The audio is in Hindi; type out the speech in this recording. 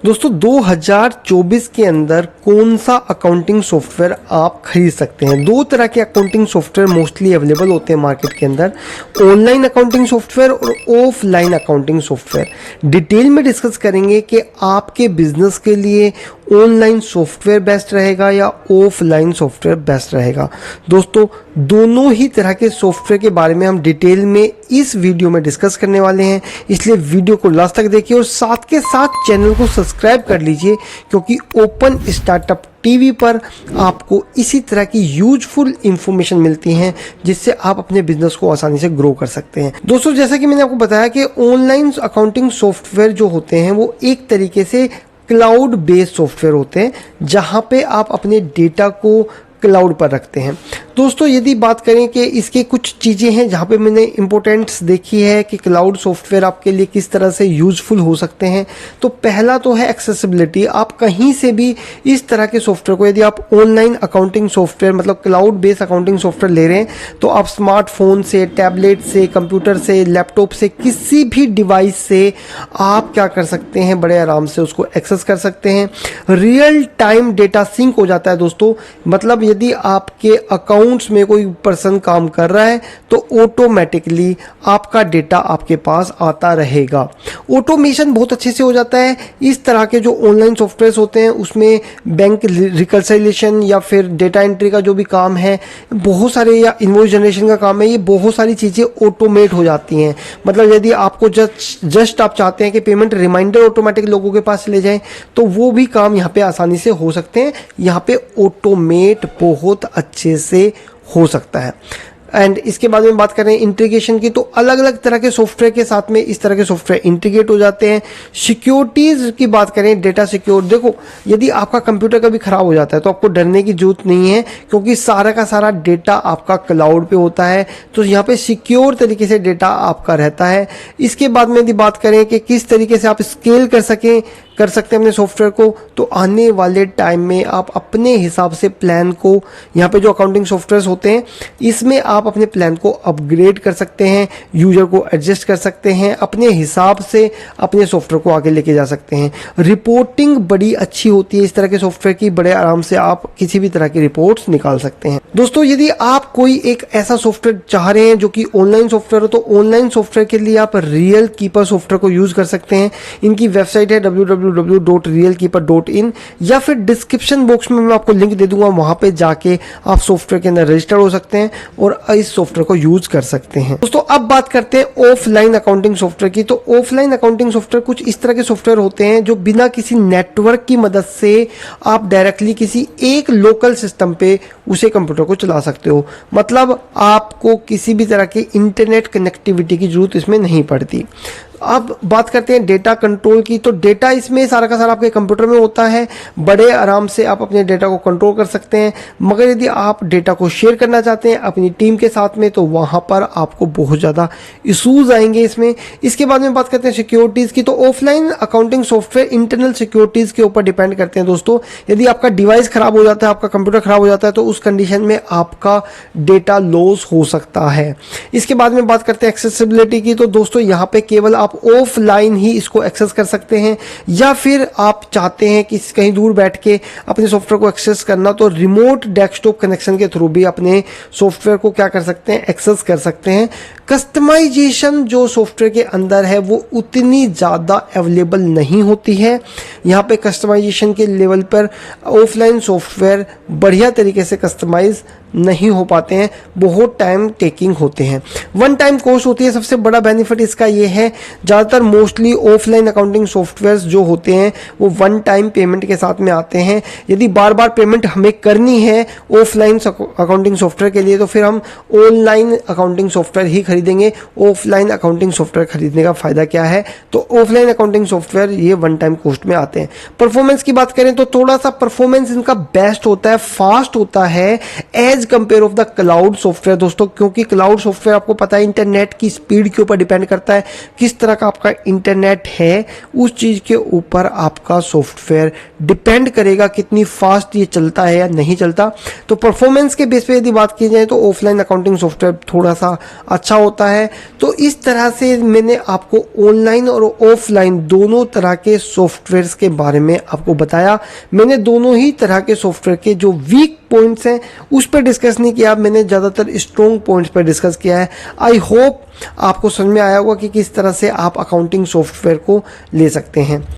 दोस्तों 2024 के अंदर कौन सा अकाउंटिंग सॉफ्टवेयर आप खरीद सकते हैं। दो तरह के अकाउंटिंग सॉफ्टवेयर मोस्टली अवेलेबल होते हैं मार्केट के अंदर, ऑनलाइन अकाउंटिंग सॉफ्टवेयर और ऑफलाइन अकाउंटिंग सॉफ्टवेयर। डिटेल में डिस्कस करेंगे कि आपके बिजनेस के लिए ऑनलाइन सॉफ्टवेयर बेस्ट रहेगा या ऑफलाइन सॉफ्टवेयर बेस्ट रहेगा। दोस्तों दोनों ही तरह के सॉफ्टवेयर के बारे में हम डिटेल में इस वीडियो में डिस्कस करने वाले हैं, इसलिए वीडियो को लास्ट तक देखिए और साथ के साथ चैनल को सब्सक्राइब कर लीजिए, क्योंकि ओपन स्टार्टअप टीवी पर आपको इसी तरह की यूजफुल इंफॉर्मेशन मिलती हैं जिससे आप अपने बिजनेस को आसानी से ग्रो कर सकते हैं। दोस्तों जैसा कि मैंने आपको बताया कि ऑनलाइन अकाउंटिंग सॉफ्टवेयर जो होते हैं वो एक तरीके से क्लाउड बेस्ड सॉफ्टवेयर होते हैं, जहां पे आप अपने डेटा को क्लाउड पर रखते हैं। दोस्तों यदि बात करें कि इसके कुछ चीज़ें हैं जहाँ पे मैंने इंपॉर्टेंट्स देखी है कि क्लाउड सॉफ्टवेयर आपके लिए किस तरह से यूजफुल हो सकते हैं, तो पहला तो है एक्सेसिबिलिटी। आप कहीं से भी इस तरह के सॉफ्टवेयर को, यदि आप ऑनलाइन अकाउंटिंग सॉफ्टवेयर मतलब क्लाउड बेस्ड अकाउंटिंग सॉफ्टवेयर ले रहे हैं, तो आप स्मार्टफोन से, टैबलेट से, कंप्यूटर से, लैपटॉप से, किसी भी डिवाइस से आप क्या कर सकते हैं, बड़े आराम से उसको एक्सेस कर सकते हैं। रियल टाइम डेटा सिंक हो जाता है दोस्तों, मतलब यदि आपके अकाउंट्स में कोई पर्सन काम कर रहा है तो ऑटोमेटिकली आपका डेटा आपके पास आता रहेगा। ऑटोमेशन बहुत अच्छे से हो जाता है। इस तरह के जो ऑनलाइन सॉफ्टवेयर होते हैं उसमें बैंक रिकंसिलिएशन या फिर डेटा एंट्री का जो भी काम है, बहुत सारे, या इनवॉइस जनरेशन का काम है, ये बहुत सारी चीज़ें ऑटोमेट हो जाती हैं। मतलब यदि आपको जस्ट आप चाहते हैं कि पेमेंट रिमाइंडर ऑटोमेटिक लोगों के पास ले जाएं, तो वो भी काम यहाँ पे आसानी से हो सकते हैं। यहाँ पे ऑटोमेट बहुत अच्छे से हो सकता है। एंड इसके बाद में बात करें इंटीग्रेशन की, तो अलग अलग तरह के सॉफ्टवेयर के साथ में इस तरह के सॉफ्टवेयर इंटीग्रेट हो जाते हैं। सिक्योरिटीज की बात करें, डेटा सिक्योर, देखो यदि आपका कंप्यूटर कभी खराब हो जाता है तो आपको डरने की जरूरत नहीं है, क्योंकि सारा का सारा डेटा आपका क्लाउड पे होता है, तो यहाँ पे सिक्योर तरीके से डेटा आपका रहता है। इसके बाद में यदि बात करें कि किस तरीके से आप स्केल कर सकते हैं अपने सॉफ्टवेयर को, तो आने वाले टाइम में आप अपने हिसाब से प्लान को, यहाँ पे जो अकाउंटिंग सॉफ्टवेयर होते हैं इसमें आप अपने प्लान को अपग्रेड कर सकते हैं, यूजर को एडजस्ट कर सकते हैं, अपने हिसाब से अपने सॉफ्टवेयर को आगे लेके जा सकते हैं। रिपोर्टिंग बड़ी अच्छी होती है इस तरह के सॉफ्टवेयर की, बड़े आराम से आप किसी भी तरह की रिपोर्ट्स निकाल सकते हैं। दोस्तों यदि आप कोई एक ऐसा सॉफ्टवेयर चाह रहे हैं जो कि ऑनलाइन सॉफ्टवेयर हो, तो ऑनलाइन सॉफ्टवेयर के लिए आप रियल कीपर सॉफ्टवेयर को यूज कर सकते हैं। इनकी वेबसाइट है www.realkeeper.in, या फिर डिस्क्रिप्शन बॉक्स में मैं आपको लिंक दे दूंगा, वहां पे जाके आप सॉफ्टवेयर के अंदर रजिस्टर हो सकते हैं और इस सॉफ्टवेयर को यूज कर सकते हैं। दोस्तों अब बात करते हैं ऑफलाइन अकाउंटिंग सॉफ्टवेयर की। तो ऑफलाइन अकाउंटिंग सॉफ्टवेयर कुछ इस तरह के सॉफ्टवेयर होते हैं जो बिना किसी नेटवर्क की मदद से आप डायरेक्टली किसी एक लोकल सिस्टम पे उसे कंप्यूटर को चला सकते हो। मतलब आपको किसी भी तरह की इंटरनेट कनेक्टिविटी की जरूरत इसमें नहीं पड़ती। अब बात करते हैं डेटा कंट्रोल की, तो डेटा इसमें सारा का सारा आपके कंप्यूटर में होता है, बड़े आराम से आप अपने डेटा को कंट्रोल कर सकते हैं। मगर यदि आप डेटा को शेयर करना चाहते हैं अपनी टीम के साथ में, तो वहां पर आपको बहुत ज़्यादा इशूज आएंगे इसमें। इसके बाद में बात करते हैं सिक्योरिटीज़ की, तो offline accounting software internal securities के ऊपर डिपेंड करते हैं। दोस्तों यदि आपका डिवाइस खराब हो जाता है, आपका कंप्यूटर खराब हो जाता है, तो उस कंडीशन में आपका डेटा लॉस हो सकता है। इसके बाद में बात करते हैं एक्सेसिबिलिटी की, तो दोस्तों यहाँ पे केवल आप ऑफलाइन ही इसको एक्सेस कर सकते हैं, या फिर आप चाहते हैं कि कहीं दूर बैठ के अपने सॉफ्टवेयर को एक्सेस करना, तो रिमोट डेस्कटॉप कनेक्शन के थ्रू भी अपने सॉफ्टवेयर को क्या कर सकते हैं, एक्सेस कर सकते हैं। कस्टमाइजेशन जो सॉफ्टवेयर के अंदर है वो उतनी ज़्यादा अवेलेबल नहीं होती है। यहाँ पे कस्टमाइजेशन के लेवल पर ऑफलाइन सॉफ्टवेयर बढ़िया तरीके से कस्टमाइज नहीं हो पाते हैं, बहुत टाइम टेकिंग होते हैं, वन टाइम कॉस्ट होती है। सबसे बड़ा बेनिफिट इसका ये है, ज़्यादातर मोस्टली ऑफलाइन अकाउंटिंग सॉफ्टवेयर जो होते हैं वो वन टाइम पेमेंट के साथ में आते हैं। यदि बार बार पेमेंट हमें करनी है ऑफलाइन अकाउंटिंग सॉफ्टवेयर के लिए, तो फिर हम ऑनलाइन अकाउंटिंग सॉफ्टवेयर ही खरीदेंगे। ऑफलाइन अकाउंटिंग सॉफ्टवेयर खरीदने का फायदा क्या है, तो ऑफलाइन अकाउंटिंग सॉफ्टवेयर ये वन टाइम कॉस्ट में आते हैं। परफॉर्मेंस की बात करें तो थोड़ा सा परफॉर्मेंस इनका बेस्ट होता है, फास्ट होता है, as compare of the cloud software दोस्तों, क्योंकि क्लाउड सॉफ्टवेयर आपको पता है इंटरनेट की स्पीड के ऊपर डिपेंड करता है, किस तरह का आपका इंटरनेट है उस चीज के ऊपर आपका सॉफ्टवेयर डिपेंड करेगा, कितनी फास्ट ये चलता है या नहीं चलता। तो परफॉर्मेंस के बेस पे यदि बात की जाए तो ऑफलाइन अकाउंटिंग सॉफ्टवेयर थोड़ा सा अच्छा होता है। तो इस तरह से मैंने आपको ऑनलाइन और ऑफलाइन दोनों तरह के सॉफ्टवेयर्स के बारे में आपको बताया। मैंने दोनों ही तरह के सॉफ्टवेयर के जो वीक पॉइंट्स हैं उस पर डिस्कस नहीं किया, मैंने ज़्यादातर स्ट्रॉन्ग पॉइंट्स पर डिस्कस किया है। आई होप आपको समझ में आया होगा कि किस तरह से आप अकाउंटिंग सॉफ्टवेयर को ले सकते हैं।